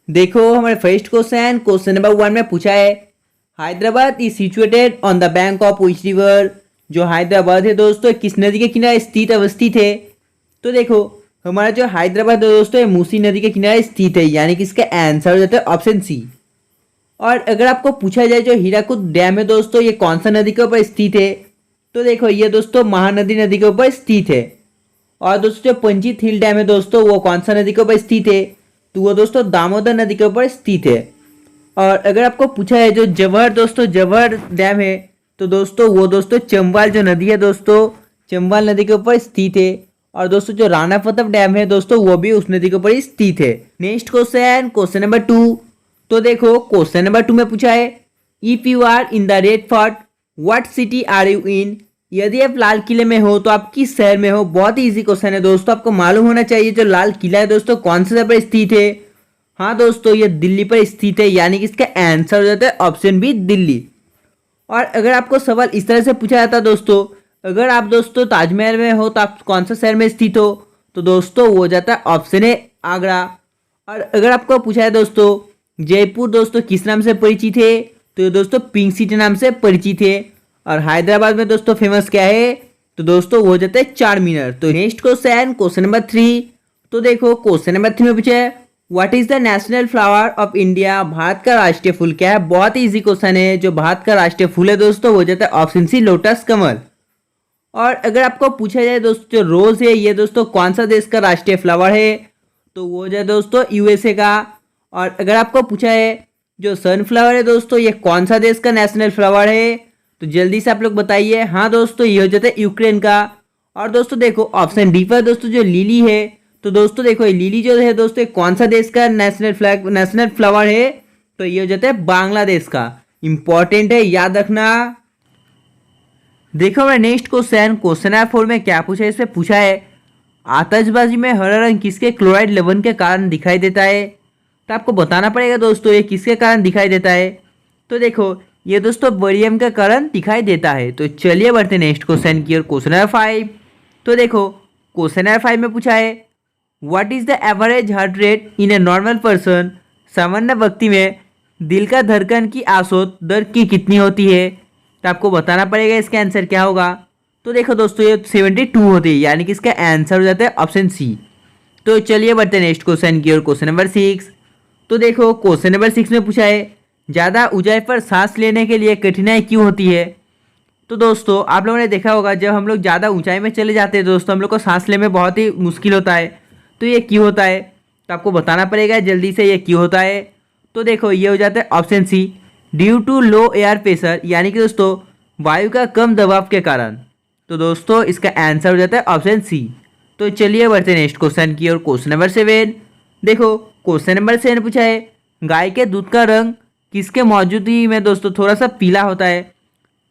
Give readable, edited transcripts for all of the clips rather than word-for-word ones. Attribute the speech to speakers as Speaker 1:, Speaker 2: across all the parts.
Speaker 1: देखो हमारे first question number 1 में पूछा है Hyderabad is situated on the bank of which river. जो हैदराबाद है दोस्तों किस नदी के किनारे स्थित अवस्थित है। तो देखो हमारा जो हैदराबाद है दोस्तों ये मूसी नदी के किनारे स्थित है, यानी कि इसका आंसर हो जाता है ऑप्शन सी। और अगर आपको पूछा जाए जो हीराकुद डैम है दोस्तों ये कौन सा नदी के ऊपर स्थित है, तो देखो ये दोस्तों महानदी नदी के ऊपर स्थित है। और दोस्तों जो पंचित हिल डैम है दोस्तों वो कौन सा नदी के ऊपर स्थित है, तो वो दोस्तों दामोदर नदी के ऊपर स्थित है। और अगर आपको पूछा है जो जवाहर दोस्तों जवाहर डैम है, तो दोस्तों वो दोस्तों चंबल जो नदी है दोस्तों चंबल नदी के ऊपर स्थित है। और दोस्तों जो राणा प्रताप डैम है दोस्तों वो भी उस नदी के ऊपर ही स्थित है। Next question number 2। तो देखो क्वेश्चन नंबर 2 में पूछा है if you are in the Red Fort what city are you in. यदि आप लाल किले में हो तो आप किस शहर में हो। बहुत ही इजी क्वेश्चन है दोस्तों, आपको मालूम होना चाहिए जो लाल किला है दोस्तों कौन से जगह पर स्थित है। हाँ दोस्तों ये दिल्ली पर स्थित है, यानी कि इसका आंसर हो जाता है ऑप्शन बी दिल्ली। और अगर आपको सवाल इस तरह से पूछा जाता दोस्तों अगर आप दोस्तों ताजमहल में हो तो आप कौन सा शहर में स्थित हो, तो दोस्तों वो हो जाता है ऑप्शन ए आगरा। और अगर आपको पूछा है दोस्तों जयपुर दोस्तों किस नाम से परिचित है, तो ये दोस्तों पिंक सिटी नाम से परिचित है। और हैदराबाद में दोस्तों फेमस क्या है, तो दोस्तों वो हो जाता है चार मीनार। तो नेक्स्ट क्वेश्चन नंबर 3। तो देखो क्वेश्चन नंबर 3 में पूछा है what is the national flower of India. Bharat का राष्ट्रीय फूल क्या है। बहुत ही इजी क्वेश्चन है, जो भारत का राष्ट्रीय फूल है दोस्तों वो हो जाता है ऑप्शन सी लोटस कमल। और अगर आपको पूछा जाए दोस्तों जो रोज है ये दोस्तों कौन सा देश का राष्ट्रीय फ्लावर है, तो वो हो जाए दोस्तों यूएसए का। और अगर आपको पूछा है जो सनफ्लावर है दोस्तों ये कौन सा देश का नेशनल फ्लावर है, तो जल्दी से आप लोग बताइए। हाँ दोस्तों ये हो जाता है यूक्रेन का। और दोस्तों देखो ऑप्शन डी पर दोस्तों जो लिली है, तो दोस्तों देखो ये लिली जो है दोस्तों कौन सा देश का नेशनल फ्लावर है, तो ये हो जाता है बांग्लादेश का। इंपॉर्टेंट है, याद रखना। देखो हमारे नेक्स्ट क्वेश्चन नंबर 4 में क्या पूछा है। इसमें पूछा है आतिशबाजी में हरा रंग किसके क्लोराइड लवण के कारण दिखाई देता है। तो आपको बताना पड़ेगा दोस्तों ये किसके कारण दिखाई देता है। तो देखो ये दोस्तों बेरियम के कारण दिखाई देता है। तो चलिए बढ़ते नेक्स्ट क्वेश्चन की ओर। Question number 5। तो देखो क्वेश्चन नंबर 5 में पूछा है what is the average heart rate in a normal person. सामान्य व्यक्ति में दिल का धड़कन की औसत दर की कितनी होती है। तो आपको बताना पड़ेगा इसका आंसर क्या होगा। तो देखो दोस्तों ये 72 होती है, यानी कि इसका आंसर हो जाता है ऑप्शन सी। तो चलिए बढ़ते नेक्स्ट क्वेश्चन की ओर। Question number 6। तो देखो क्वेश्चन नंबर 6 में पूछा है ज़्यादा ऊंचाई पर सांस लेने के लिए कठिनाई क्यों होती है। तो दोस्तों आप लोगों ने देखा होगा जब हम लोग ज़्यादा ऊंचाई में चले जाते हैं दोस्तों हम लोग को सांस लेने में बहुत ही मुश्किल होता है। तो ये क्यों होता है, तो आपको बताना पड़ेगा जल्दी से ये क्यों होता है। तो देखो ये हो जाता है option C due to low air pressure, यानी कि दोस्तों वायु का कम दबाव के कारण। तो दोस्तों इसका आंसर हो जाता है ऑप्शन सी। तो चलिए बढ़ते नेक्स्ट क्वेश्चन की ओर। Question number 7। देखो क्वेश्चन नंबर 7 पूछा है गाय के दूध का रंग किसके मौजूदगी में दोस्तों थोड़ा सा पीला होता है।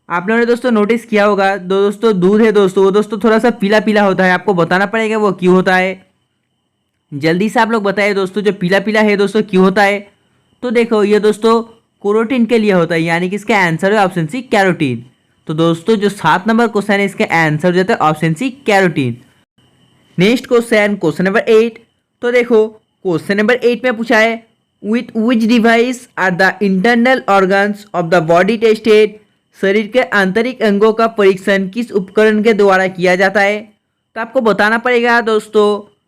Speaker 1: आप लोगों ने दोस्तों नोटिस किया होगा दोस्तों दूध है दोस्तों वो दोस्तों थोड़ा सा पीला पीला होता है। आपको बताना पड़ेगा वो क्यों होता है। जल्दी से आप लोग बताइए दोस्तों जो पीला पीला है दोस्तों क्यों होता है। तो देखो ये दोस्तों कैरोटीन के लिए होता है, यानी कि इसका आंसर है ऑप्शन सी कैरोटीन। तो दोस्तों जो 7 नंबर क्वेश्चन है इसका आंसर हो जाता है option C carotene. Next question number 8। तो देखो क्वेश्चन नंबर 8 में पूछा है with which device are the internal organs of the body tested. शरीर के आंतरिक अंगों का परीक्षण किस उपकरण के द्वारा किया जाता है। तो आपको बताना पड़ेगा दोस्तों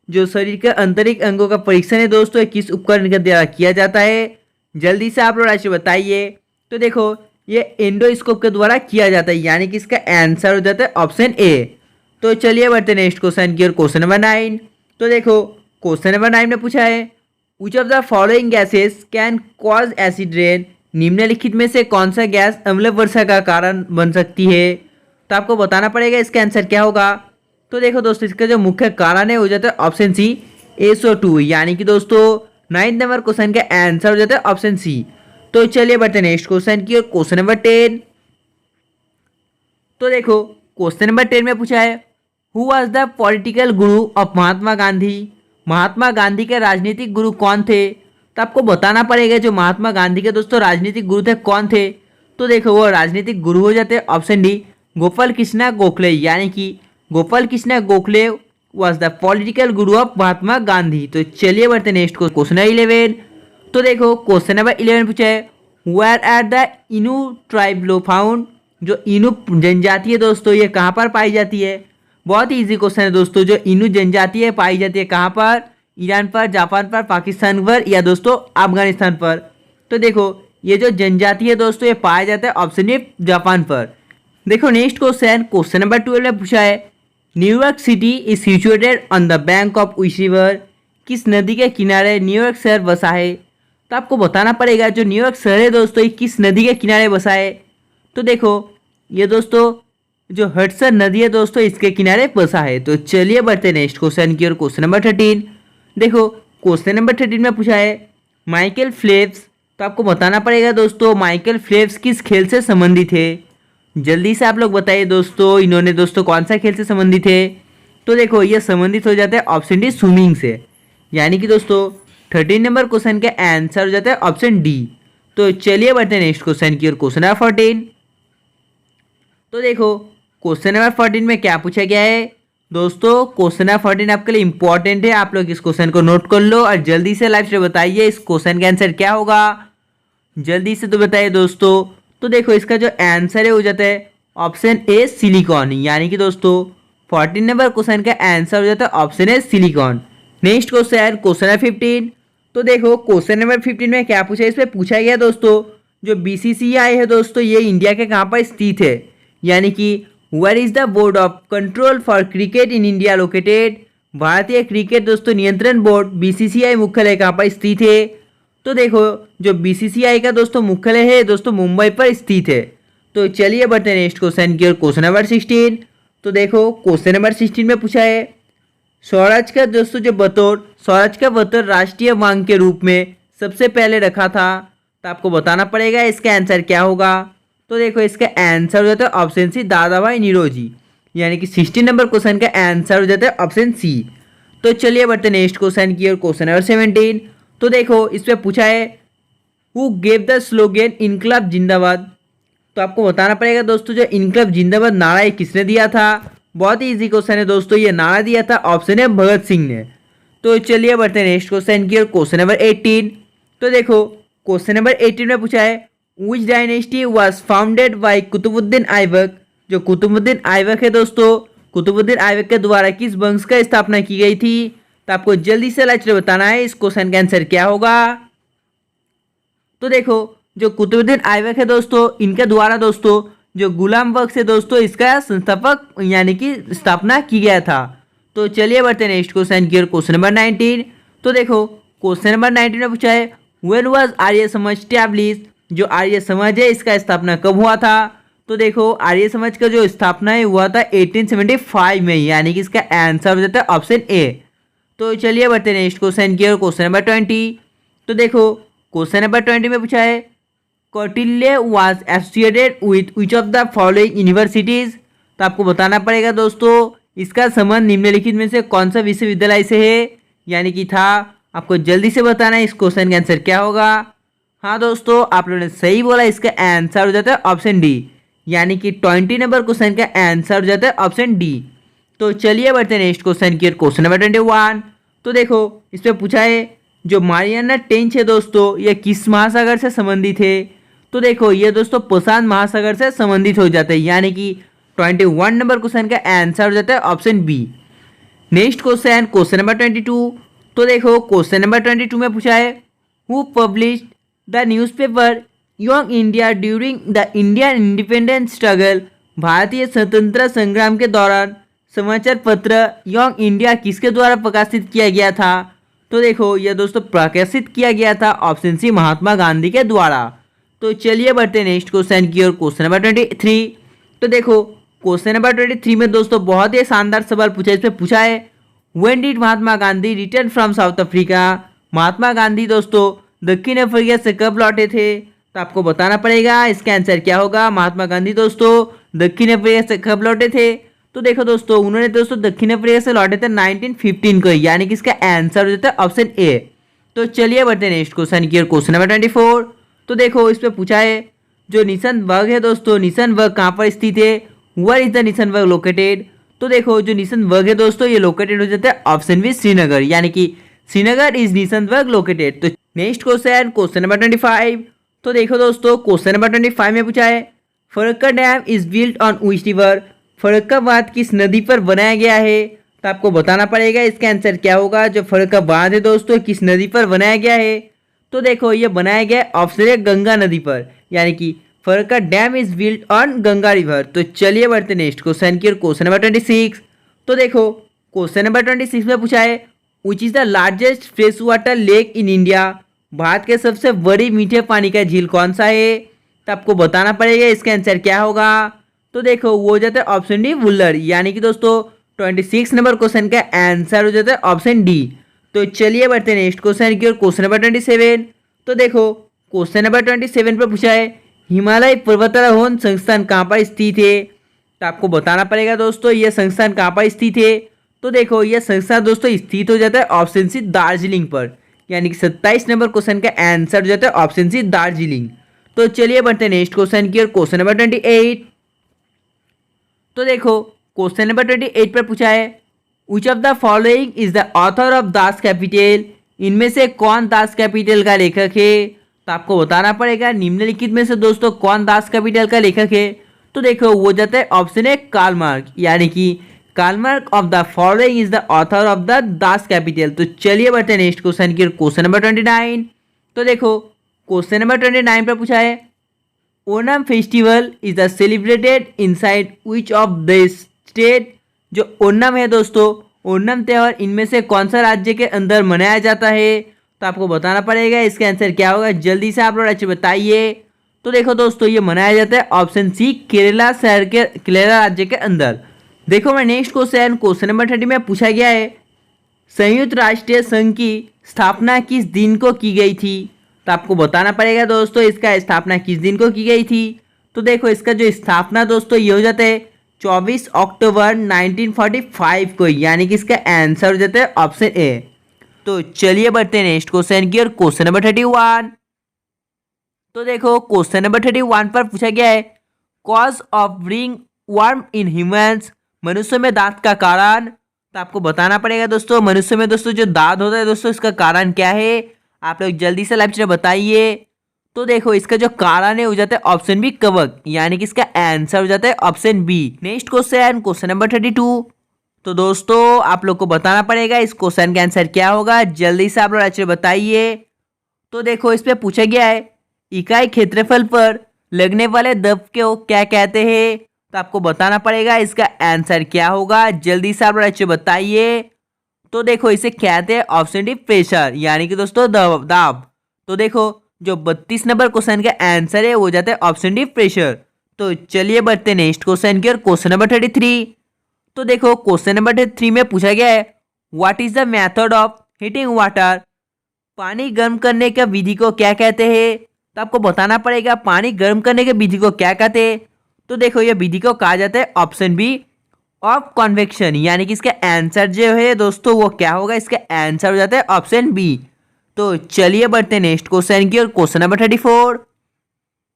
Speaker 1: जो शरीर के आंतरिक अंगों का परीक्षण है दोस्तों ये किस उपकरण के द्वारा किया जाता है। जल्दी से आप लोग राशि बताइए। तो देखो ये एंडोस्कोप के द्वारा किया जाता है, यानी कि इसका आंसर हो जाता है ऑप्शन ए। तो चलिए बढ़ते नेक्स्ट क्वेश्चन की ओर। Question number 9। तो देखो क्वेश्चन नंबर 9 में पूछा है विच of the following gases can cause acid rain. निम्नलिखित में से कौन सा गैस अम्ल वर्षा का कारण बन सकती है। तो आपको बताना पड़ेगा इसका आंसर क्या होगा। तो देखो दोस्तों इसका जो मुख्य कारण है हो जाता है ऑप्शन सी SO2, यानी कि दोस्तों 9 नंबर क्वेश्चन का आंसर हो जाता है ऑप्शन सी। तो चलिए बढ़ते नेक्स्ट क्वेश्चन की ओर। Question number 10। तो देखो क्वेश्चन नंबर 10 में पूछा है who was the political Guru of Mahatma Gandhi. Mahatma Gandhi के राजनीतिक गुरु कौन थे। तो आपको बताना पड़ेगा जो महात्मा गांधी के दोस्तों राजनीतिक गुरु थे कौन थे। तो देखो वो राजनीतिक गुरु हो जाते हैं ऑप्शन डी गोपाल कृष्णा गोखले, यानी कि Gopal Krishna Gokhale was the political Guru of Mahatma Gandhi. तो चलिए बढ़ते नेक्स्ट क्वेश्चन 11। तो देखो क्वेश्चन नंबर 11 पूछा है वेयर आर द इनू ट्राइब लो फाउंड। जो इनू जनजाति है दोस्तों ये कहाँ पर पाई जाती है। बहुत ही इजी क्वेश्चन है दोस्तों। जो इनू जनजाति है पाई जाती है कहाँ पर, ईरान पर, जापान पर, पाकिस्तान पर या दोस्तों अफगानिस्तान पर। तो देखो ये जो जनजाति है दोस्तों ये पाया जाता है ऑप्शन ए जापान पर। देखो नेक्स्ट क्वेश्चन नंबर 12 में पूछा है New York city is situated on the bank of which river. किस नदी के किनारे न्यूयॉर्क शहर बसा है। तो आपको बताना पड़ेगा जो न्यूयॉर्क शहर है दोस्तों ये किस नदी के किनारे बसा है। तो देखो ये दोस्तों जो हडसन नदी है दोस्तों इसके किनारे बसा है। तो चलिए बढ़ते हैं नेक्स्ट क्वेश्चन की ओर। क्वेश्चन नंबर 13 देखो क्वेश्चन नंबर 13 में पूछा है माइकल फेल्प्स। तो आपको बताना पड़ेगा दोस्तों माइकल फेल्प्स किस खेल से संबंधित है। जल्दी से आप लोग बताइए दोस्तों इन्होंने दोस्तों कौन सा खेल से संबंधित है। तो देखो ये संबंधित हो जाता है ऑप्शन डी स्विमिंग से। यानी कि दोस्तों 13 नंबर क्वेश्चन का आंसर हो जाता है ऑप्शन डी। तो चलिए बढ़ते हैं नेक्स्ट क्वेश्चन की ओर। क्वेश्चन नंबर 14 तो देखो क्वेश्चन नंबर 14 में क्या पूछा गया है दोस्तों। क्वेश्चन नंबर 14 आपके लिए इंपॉर्टेंट है। आप लोग इस क्वेश्चन को नोट कर लो और जल्दी से लाइव से बताइए इस क्वेश्चन का आंसर क्या होगा। जल्दी से तो बताइए दोस्तों। तो देखो इसका जो आंसर है हो जाता है ऑप्शन ए सिलिकॉन। यानी कि दोस्तों 14 नंबर क्वेश्चन का आंसर हो जाता है option A silicon. Next question number 15 तो देखो क्वेश्चन नंबर 15 में क्या पूछा है। इसमें पूछा गया दोस्तों जो बीसीसीआई है दोस्तों ये इंडिया के कहाँ पर स्थित है। यानी कि where is the board of control for cricket in India located. भारतीय क्रिकेट दोस्तों नियंत्रण बोर्ड बीसीसीआई मुख्यालय कहाँ पर स्थित है। तो देखो जो बीसीसीआई का दोस्तों मुख्यालय है दोस्तों मुंबई पर स्थित है। तो चलिए बढ़ते हैं नेक्स्ट क्वेश्चन की ओर। क्वेश्चन नंबर 16 तो देखो क्वेश्चन नंबर 16 में पूछा है स्वराज का दोस्तों जो स्वराज का बतौर राष्ट्रीय मांग के रूप में सबसे पहले रखा था। तो आपको बताना पड़ेगा इसका आंसर क्या होगा। तो देखो इसका आंसर हो जाता है ऑप्शन सी दादाभाई नौरोजी। यानी कि 16 नंबर क्वेश्चन का आंसर हो जाता है ऑप्शन सी। तो चलिए बढ़ते हैं नेक्स्ट क्वेश्चन की ओर। क्वेश्चन नंबर 17 तो देखो इसमें पूछा है हु गेव द स्लोगन इनकलाब जिंदाबाद। तो आपको बताना पड़ेगा दोस्तों जो इनकलाब जिंदाबाद नारा ये किसने दिया था। बहुत ही इजी क्वेश्चन है दोस्तों। ये नारा दिया था ऑप्शन है भगत सिंह ने। तो चलिए बढ़ते हैं नेक्स्ट क्वेश्चन की ओर। क्वेश्चन नंबर 18 तो देखो क्वेश्चन नंबर 18 में पूछा है which dynasty was founded by Qutubuddin Aibak. जो कुतुबुद्दीन ऐबक है दोस्तों कुतुबुद्दीन ऐबक के द्वारा किस वंश का स्थापना की गई थी। तो आपको जल्दी से लाइट से बताना है इस क्वेश्चन का आंसर क्या होगा। तो देखो जो कुतुबुद्दीन ऐबक है दोस्तों इनके द्वारा दोस्तों जो गुलाम बख्श है दोस्तों इसका संस्थापक यानी कि स्थापना की गया था। तो चलिए बढ़ते हैं नेक्स्ट क्वेश्चन की ओर। क्वेश्चन नंबर 19 तो देखो क्वेश्चन नंबर 19 में पूछा है when was Arya Samaj establish. जो आर्य समाज है इसका स्थापना कब हुआ था। तो देखो आर्य समाज का जो स्थापना है हुआ था 1875 में। यानी कि इसका आंसर हो जाता है ऑप्शन ए। तो चलिए बढ़ते हैं नेक्स्ट क्वेश्चन की ओर। क्वेश्चन नंबर 20 तो देखो क्वेश्चन नंबर 20 में पूछा है Kautilya was associated with which of the following universities. तो आपको बताना पड़ेगा दोस्तों इसका संबंध निम्नलिखित में से कौन सा विश्वविद्यालय से है। यानी कि था आपको जल्दी से बताना है इस क्वेश्चन का आंसर क्या होगा। हाँ दोस्तों आप लोगों ने सही बोला इसका आंसर हो जाता है ऑप्शन डी। यानी कि 20 नंबर क्वेश्चन का आंसर हो जाता है ऑप्शन डी। तो चलिए बढ़ते हैं नेक्स्ट क्वेश्चन की। क्वेश्चन नंबर 21 तो देखो इसमें पूछा है जो मारियाना ट्रेंच है दोस्तों ये किस महासागर से संबंधित है। तो देखो ये दोस्तों प्रशांत महासागर से संबंधित हो जाता है। यानी कि 21 नंबर क्वेश्चन का आंसर हो जाता है option B. Next question number 22 तो देखो क्वेश्चन नंबर 22 में पूछा है who published the newspaper Young India during the Indian independence struggle. भारतीय स्वतंत्रता संग्राम के दौरान समाचार पत्र यंग इंडिया किसके द्वारा प्रकाशित किया गया था। तो देखो यह दोस्तों प्रकाशित किया गया था ऑप्शन सी महात्मा गांधी के द्वारा। तो चलिए बढ़ते हैं नेक्स्ट क्वेश्चन की ओर। क्वेश्चन नंबर 23 तो देखो क्वेश्चन नंबर 23 में दोस्तों बहुत ही शानदार सवाल पूछा है। इसमें पूछा है when did Mahatma Gandhi return from South Africa. Mahatma Gandhi दोस्तों दक्षिण अफ्रीका से कब लौटे थे। तो आपको बताना पड़ेगा इसका आंसर क्या होगा। महात्मा गांधी दोस्तों दक्षिण अफ्रीका से कब लौटे थे। तो देखो दोस्तों उन्होंने दोस्तों दक्षिण अफ्रीका से लौटे थे 1915 को। यानी कि इसका आंसर हो जाता है ऑप्शन ए। तो चलिए बढ़ते हैं नेक्स्ट क्वेश्चन की ओर। क्वेश्चन नंबर 24 तो देखो इस पर पूछा है जो निशनबर्ग है दोस्तों निशनबर्ग कहाँ पर स्थित है। Where is the Nishanburg located. तो देखो जो निशनबर्ग है दोस्तों ये लोकेटेड हो जाता है ऑप्शन बी श्रीनगर। यानी कि श्रीनगर इज निशनबर्ग लोकेटेड। तो नेक्स्ट क्वेश्चन नंबर 25। तो देखो दोस्तों, क्वेश्चन नंबर 25 में पूछा है Farakka dam is built on which river. Farakka बांध किस नदी पर बनाया गया है। तो आपको बताना पड़ेगा इसका आंसर क्या होगा। जो फरक्का बांध है दोस्तों किस नदी पर बनाया गया है। तो देखो ये बनाया गया ऑप्शन है गंगा नदी पर, यानी कि Farakka dam is built on Ganga river. तो चलिए बढ़ते नेक्स्ट क्वेश्चन की, क्वेश्चन नंबर 26। तो देखो क्वेश्चन नंबर 26 में पूछा है which is the largest fresh water lake in India. Bharat के सबसे बड़ी मीठे पानी का झील कौन सा है। तो आपको बताना पड़ेगा इसका आंसर क्या होगा। तो देखो वो हो जाता है ऑप्शन डी वुल्लर, यानी कि दोस्तों 26 नंबर क्वेश्चन का आंसर हो जाता है ऑप्शन डी। तो चलिए बढ़ते हैं नेक्स्ट क्वेश्चन की ओर, क्वेश्चन नंबर 27। तो देखो क्वेश्चन नंबर 27 पर पूछा है हिमालय पर्वतारोहण संस्थान कहाँ पर स्थित है। तो आपको बताना पड़ेगा दोस्तों यह संस्थान कहाँ पर स्थित है। तो देखो यह संस्थान दोस्तों स्थित हो जाता है ऑप्शन सी दार्जिलिंग पर, यानी कि 27 नंबर क्वेश्चन का आंसर हो जाता है ऑप्शन सी दार्जिलिंग। तो चलिए बढ़ते हैं नेक्स्ट क्वेश्चन की ओर, क्वेश्चन नंबर 28। तो देखो क्वेश्चन नंबर 28 पर पूछा है विच of the following is the author of Das Kapital. इनमें से कौन दास कैपिटल का लेखक है। तो आपको बताना पड़ेगा निम्नलिखित में से दोस्तों कौन दास कैपिटल का लेखक है। तो देखो वो जाता है ऑप्शन है कार्ल मार्क्स, यानी कि Karl Marx of the following is the author of the Das Kapital. तो चलिए बढ़ते हैं नेक्स्ट क्वेश्चन की, क्वेश्चन नंबर 29। तो देखो क्वेश्चन नंबर 29 पर पूछा है Onam festival is the celebrated inside which of the state. जो ओनम है दोस्तों, ओनम त्यौहार इनमें से कौन सा राज्य के अंदर मनाया जाता है। तो आपको बताना पड़ेगा इसका आंसर क्या होगा। जल्दी से आप लोग अच्छे बताइए। तो देखो दोस्तों ये मनाया जाता है ऑप्शन सी केरला शहर के, केरला राज्य के अंदर। देखो मैं नेक्स्ट क्वेश्चन नंबर 30 में पूछा गया है संयुक्त राष्ट्र संघ की स्थापना किस दिन को की गई थी। तो आपको बताना पड़ेगा दोस्तों इसका स्थापना किस दिन को की गई थी। तो देखो इसका जो स्थापना दोस्तों ये हो जाता है 24 अक्टूबर 1945 को, यानी कि इसका आंसर हो जाता है ऑप्शन ए। तो चलिए बढ़ते हैं नेक्स्ट क्वेश्चन की ओर, क्वेश्चन नंबर 31। तो देखो क्वेश्चन नंबर 31 पर पूछा गया है cause of ring worm in humans. मनुष्य में दांत का कारण। तो आपको बताना पड़ेगा दोस्तों मनुष्य में दोस्तों जो दांत होता है दोस्तों इसका कारण क्या है। आप लोग जल्दी से लाइव बताइए। तो देखो इसका जो कारण है हो जाता है ऑप्शन बी कवक, यानी कि इसका आंसर हो जाता है option B. Next question number 32। तो दोस्तों आप लोग को बताना पड़ेगा इस क्वेश्चन का आंसर क्या होगा। जल्दी से आप लोग अच्छे बताइए। तो देखो इस पे पूछा गया है इकाई क्षेत्रफल पर लगने वाले दब को क्या कहते हैं। तो आपको बताना पड़ेगा इसका आंसर क्या होगा। जल्दी से आप लोग अच्छे बताइए। तो देखो इसे कहते हैं ऑप्शन डी प्रेशर, यानी कि दोस्तों दाब। तो देखो जो 32 नंबर क्वेश्चन का आंसर है वो जाता है ऑप्शन डी प्रेशर। तो चलिए बढ़ते हैं नेक्स्ट क्वेश्चन की ओर, क्वेश्चन नंबर 33। तो देखो क्वेश्चन नंबर 33 में पूछा गया है what is the method of heating water. पानी गर्म करने का विधि को क्या कहते हैं। तो आपको बताना पड़ेगा पानी गर्म करने के विधि को क्या कहते हैं। तो देखो ये विधि को कहा जाता है ऑप्शन बी ऑफ कन्वेक्शन, यानी कि इसका आंसर जो है दोस्तों वो क्या होगा। इसका आंसर हो जाता है ऑप्शन बी। तो चलिए बढ़ते हैं नेक्स्ट क्वेश्चन की ओर, क्वेश्चन नंबर 34।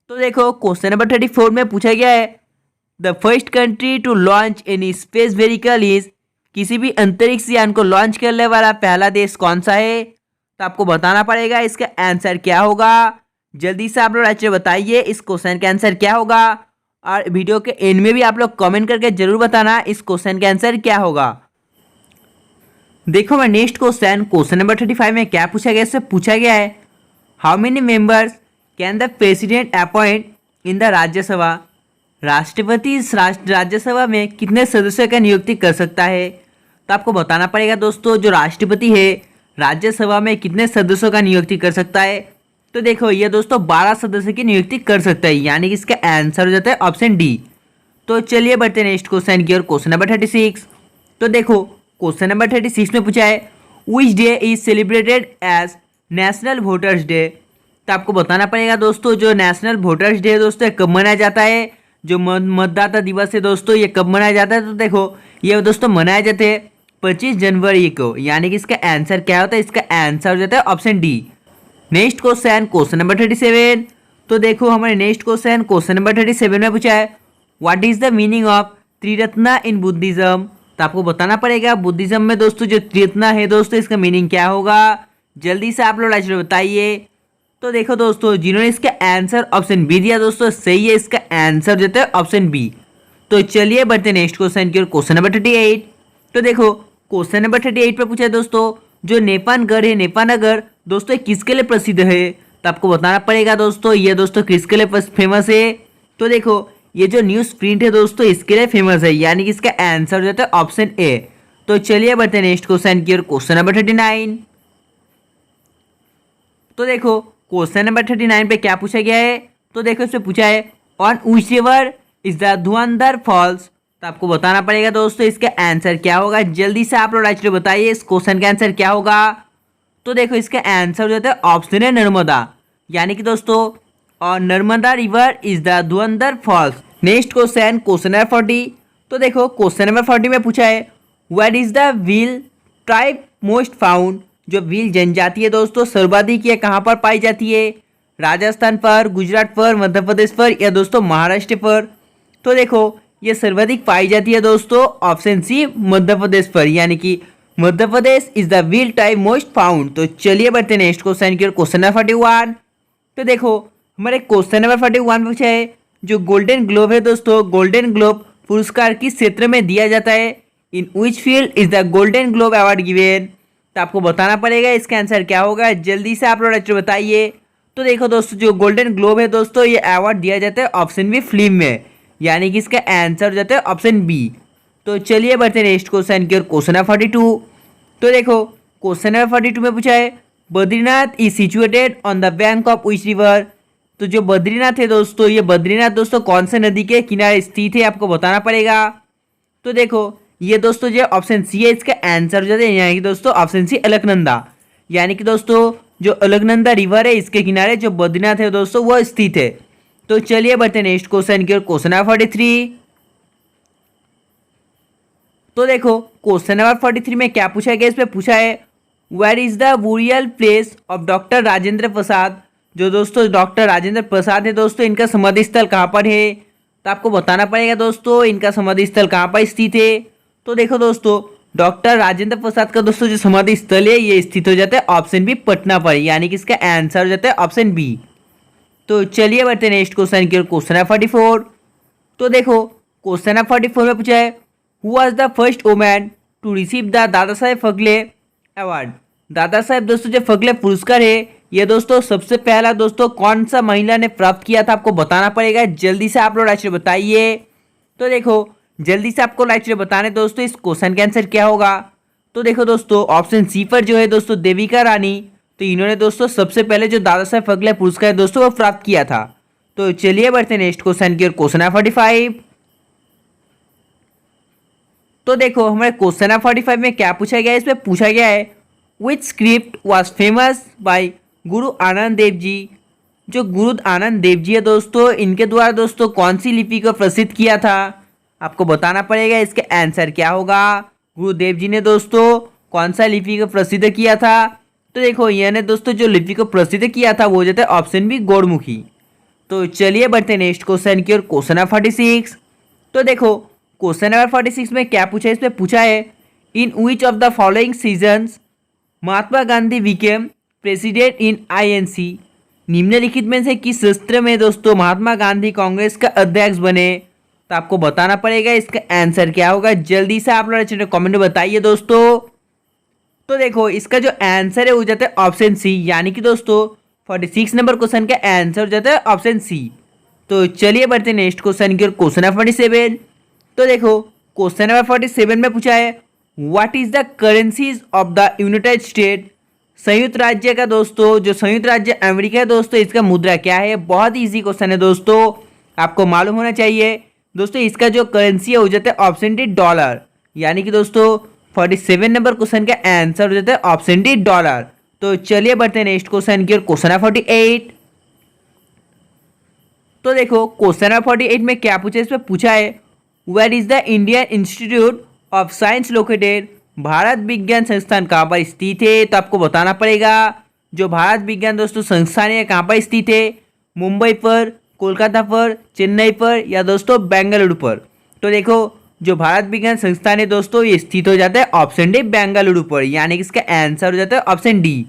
Speaker 1: तो देखो क्वेश्चन नंबर 34 में पूछा गया है the first country to launch any space vehicle is. किसी भी अंतरिक्ष यान को लॉन्च करने वाला पहला देश कौन सा है। तो आपको बताना पड़ेगा इसका आंसर क्या होगा। जल्दी से आप लोग अच्छे बताइए इस क्वेश्चन का आंसर क्या होगा। और वीडियो के एंड में भी आप लोग कमेंट करके जरूर बताना इस क्वेश्चन का आंसर क्या होगा। देखो मैं नेक्स्ट क्वेश्चन नंबर 35 में क्या पूछा गया, इससे पूछा गया है how many members can the president appoint in the Rajya Sabha. राष्ट्रपति इस राज्यसभा में कितने सदस्यों का नियुक्ति कर सकता है। तो आपको बताना पड़ेगा दोस्तों जो राष्ट्रपति है राज्यसभा में कितने सदस्यों का नियुक्ति कर सकता है। तो देखो ये दोस्तों 12 सदस्य की नियुक्ति कर सकता है, यानी कि इसका आंसर हो जाता है ऑप्शन डी। तो चलिए बढ़ते हैं नेक्स्ट क्वेश्चन की ओर, क्वेश्चन नंबर 36। तो देखो क्वेश्चन नंबर 36 में पूछा है which day is celebrated as national voters day. तो आपको बताना पड़ेगा दोस्तों जो नेशनल वोटर्स डे दोस्तों कब मनाया जाता है। जो मतदाता दिवस है दोस्तों ये कब मनाया जाता है। तो देखो ये दोस्तों मनाया जाता है 25 जनवरी को, यानी कि इसका आंसर क्या होता है। इसका आंसर हो जाता है option D. Next question number 37। तो देखो हमारे नेक्स्ट क्वेश्चन नंबर 37 में पूछा है what is the meaning of Triratna in Buddhism. तो आपको बताना पड़ेगा बुद्धिज्म में दोस्तों जो त्रिरत्ना है दोस्तों इसका मीनिंग क्या होगा। जल्दी से आप लोग राइट बताइए। तो देखो दोस्तों, जिन्होंने इसका आंसर ऑप्शन बी दिया दोस्तों, सही है, इसका आंसर देते हैं ऑप्शन बी। तो चलिए बढ़ते नेक्स्ट क्वेश्चन की ओर, क्वेश्चन नंबर 38। तो देखो क्वेश्चन नंबर 38 पे पूछा है दोस्तों, जो नेपानगढ़ है, नेपानगर दोस्तों ये किसके लिए प्रसिद्ध है? तो आपको बताना पड़ेगा दोस्तों, ये दोस्तों किसके लिए फेमस है? तो देखो ये जो न्यूज प्रिंट है दोस्तों इसके लिए फेमस है, यानी कि इसका आंसर हो जाता है ऑप्शन ए। तो चलिए बढ़ते नेक्स्ट क्वेश्चन की ओर, क्वेश्चन नंबर 39। तो देखो क्वेश्चन नंबर 39 पे क्या पूछा गया है? तो देखो इसमें पूछा है on which river is the Dhuandhar false. तो आपको बताना पड़ेगा दोस्तों इसका आंसर क्या होगा। जल्दी से आप लोग राइट बताइए इस क्वेश्चन का आंसर क्या होगा। तो देखो इसका आंसर हो जाता है ऑप्शन है नर्मदा, यानी कि दोस्तों और Narmada river is the Dhuandhar falls. Next question, question number 40। तो देखो क्वेश्चन नंबर 40 में पूछा है where is the Bhil tribe most found. जो व्हील जनजाति है दोस्तों सर्वाधिक ये कहाँ पर पाई जाती है? राजस्थान पर, गुजरात पर, मध्य प्रदेश पर या दोस्तों महाराष्ट्र पर? तो देखो ये सर्वाधिक पाई जाती है दोस्तों ऑप्शन सी मध्य प्रदेश पर, यानी कि Madhya Pradesh is the wheel type most found. तो चलिए बढ़ते हैं नेक्स्ट क्वेश्चन की ओर, क्वेश्चन नंबर 41। तो देखो हमारे क्वेश्चन नंबर 41 पूछा है जो गोल्डन ग्लोब है दोस्तों, गोल्डन ग्लोब पुरस्कार किस क्षेत्र में दिया जाता है? In which field is the Golden Globe award given. तो आपको बताना पड़ेगा इसका आंसर क्या होगा। जल्दी से आप लोग राइट बताइए। तो देखो दोस्तों जो गोल्डन ग्लोब है दोस्तों ये अवार्ड दिया जाता है ऑप्शन बी फिल्म में, यानी कि इसका आंसर हो जाता है ऑप्शन बी। तो चलिए बढ़ते हैं नेक्स्ट क्वेश्चन की ओर, क्वेश्चन नंबर 42। तो देखो क्वेश्चन नंबर 42 में पूछा है Badrinath is situated on the bank of which river. तो जो बद्रीनाथ है दोस्तों ये बद्रीनाथ दोस्तों कौन से नदी के किनारे स्थित है आपको बताना पड़ेगा। तो देखो ये दोस्तों जो ऑप्शन सी है इसका आंसर हो जाता है, यानी कि दोस्तों ऑप्शन सी अलकनंदा, यानी कि दोस्तों जो अलकनंदा रिवर है इसके किनारे जो बद्रीनाथ है दोस्तों वो स्थित है। तो चलिए बढ़ते हैं नेक्स्ट क्वेश्चन की ओर, क्वेश्चन नंबर 43। तो देखो क्वेश्चन नंबर 43 में क्या पूछा गया, इसमें पूछा है where is the burial place of doctor Rajendra Prasad. जो दोस्तों डॉक्टर राजेंद्र प्रसाद है दोस्तों इनका समाधि स्थल कहाँ पर है? तो आपको बताना पड़ेगा दोस्तों इनका समाधि स्थल कहाँ पर स्थित है। तो देखो दोस्तों डॉक्टर राजेंद्र प्रसाद का दोस्तों जो समाधि स्थल है ये स्थित हो जाता है ऑप्शन बी पटना पर, यानी कि इसका आंसर हो जाता है ऑप्शन बी। तो चलिए बढ़ते हैं नेक्स्ट क्वेश्चन की ओर, क्वेश्चन नंबर 44। तो देखो क्वेश्चन नंबर 44 में पूछा है who was the first woman to receive the Dada Saheb Phalke award. Dada Saheb दोस्तों जो फाल्के पुरस्कार है ये दोस्तों सबसे पहला दोस्तों कौन सा महिला ने प्राप्त किया था आपको बताना पड़ेगा। जल्दी से आप लोग राइट बताइए। तो देखो जल्दी से आपको राइट बताने दोस्तों इस क्वेश्चन का आंसर क्या होगा। तो देखो दोस्तों ऑप्शन सी पर जो है दोस्तों देविका रानी, तो इन्होंने दोस्तों सबसे पहले जो दादा साहेब फाल्के पुरस्कार दोस्तों वो प्राप्त किया था। तो चलिए बढ़ते हैं नेक्स्ट क्वेश्चन की ओर, क्वेश्चन नंबर 45। तो देखो हमारे क्वेश्चन नंबर 45 में क्या पूछा गया है, इसमें पूछा गया है विच स्क्रिप्ट वाज फेमस बाय गुरु आनंद देव जी। जो गुरु आनंद देव जी है दोस्तों इनके द्वारा दोस्तों कौन सी लिपि को प्रसिद्ध किया था आपको बताना पड़ेगा। इसके आंसर क्या होगा। गुरुदेव जी ने दोस्तों कौन सा लिपि को प्रसिद्ध किया था। तो देखो इन्होंने दोस्तों जो लिपि को प्रसिद्ध किया था वो जाता है ऑप्शन बी गौड़मुखी। तो चलिए बढ़ते हैं नेक्स्ट क्वेश्चन की ओर, क्वेश्चन नंबर 46। तो देखो क्वेश्चन नंबर 46 में क्या पूछा है, इसमें पूछा है in which of the following seasons Mahatma Gandhi became president in INC. निम्नलिखित में से किस सत्र में दोस्तों महात्मा गांधी कांग्रेस का अध्यक्ष बने। तो आपको बताना पड़ेगा इसका आंसर क्या होगा। जल्दी से आप लोग कमेंट में बताइए दोस्तों। तो देखो इसका जो आंसर है वो जाता है ऑप्शन सी, यानी कि दोस्तों 46 नंबर क्वेश्चन का आंसर हो जाता है ऑप्शन सी। तो चलिए बढ़ते हैं नेक्स्ट क्वेश्चन की ओर, क्वेश्चन नंबर 47। तो देखो क्वेश्चन नंबर 47 में पूछा है what is the currencies of the United state. संयुक्त राज्य का दोस्तों जो संयुक्त राज्य अमेरिका है दोस्तों इसका मुद्रा क्या है। बहुत ही इजी क्वेश्चन है दोस्तों, आपको मालूम होना चाहिए दोस्तों। इसका जो करेंसी है हो जाता है ऑप्शन डी डॉलर, यानी कि दोस्तों 47 नंबर क्वेश्चन का आंसर हो जाता है ऑप्शन डी डॉलर। तो चलिए बढ़ते हैं नेक्स्ट क्वेश्चन की ओर, क्वेश्चन नंबर 48। तो देखो क्वेश्चन नंबर 48 में क्या पूछा है, इसमें पूछा है where is the Indian Institute of Science located. भारत विज्ञान संस्थान कहाँ पर स्थित है। तो आपको बताना पड़ेगा जो भारत विज्ञान दोस्तों संस्थान है कहाँ पर स्थित है। मुंबई पर, कोलकाता पर, चेन्नई पर या दोस्तों बेंगलुरु पर। तो देखो जो भारत विज्ञान संस्थान है दोस्तों ये स्थित हो जाता है ऑप्शन डी बेंगलुरु पर, यानी कि इसका आंसर हो जाता है ऑप्शन डी।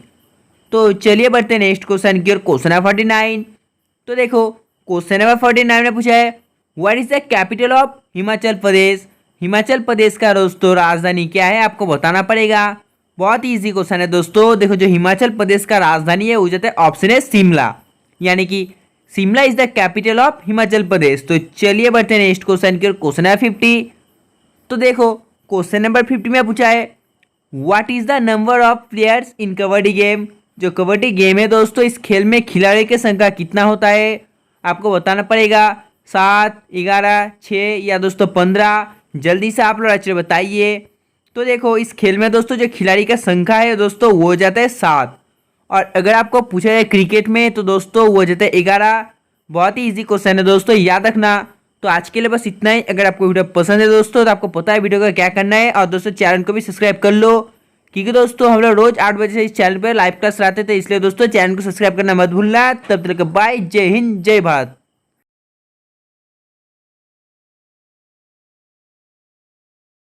Speaker 1: तो चलिए बढ़ते हैं नेक्स्ट क्वेश्चन की ओर। Question number 49। तो देखो क्वेश्चन नंबर 49 ने पूछा है what is the capital of Himachal Pradesh. Himachal Pradesh का दोस्तों राजधानी क्या है, आपको बताना पड़ेगा। बहुत ही इजी क्वेश्चन है दोस्तों। देखो जो हिमाचल प्रदेश का राजधानी है वो जाता है ऑप्शन है शिमला, यानी कि Shimla is the capital of Himachal Pradesh. तो चलिए बढ़ते हैं नेक्स्ट क्वेश्चन की ओर। Question number 50। तो देखो क्वेश्चन नंबर 50 में पूछा है what is the number of players in kabaddi game. जो कबड्डी गेम है दोस्तों, इस खेल में खिलाड़ी की संख्या कितना होता है, आपको बताना पड़ेगा। 7, 11, 6 या दोस्तों 15। जल्दी से आप लोग अच्छे बताइए। तो देखो इस खेल में दोस्तों जो खिलाड़ी का संख्या है दोस्तों वो हो जाता है 7। और अगर आपको पूछा जाए क्रिकेट में तो दोस्तों वो हो जाता है 11। बहुत ही इजी क्वेश्चन है दोस्तों, याद रखना। तो आज के लिए बस इतना ही। अगर आपको वीडियो पसंद है दोस्तों तो आपको पता है वीडियो का क्या करना है। और दोस्तों चैनल को भी सब्सक्राइब कर लो, क्योंकि दोस्तों हम लोग रोज 8 बजे से इस चैनल पर लाइव क्लास लाते थे, इसलिए दोस्तों चैनल को सब्सक्राइब करना मत भूलना। तब तक बाय, जय हिंद, जय भारत।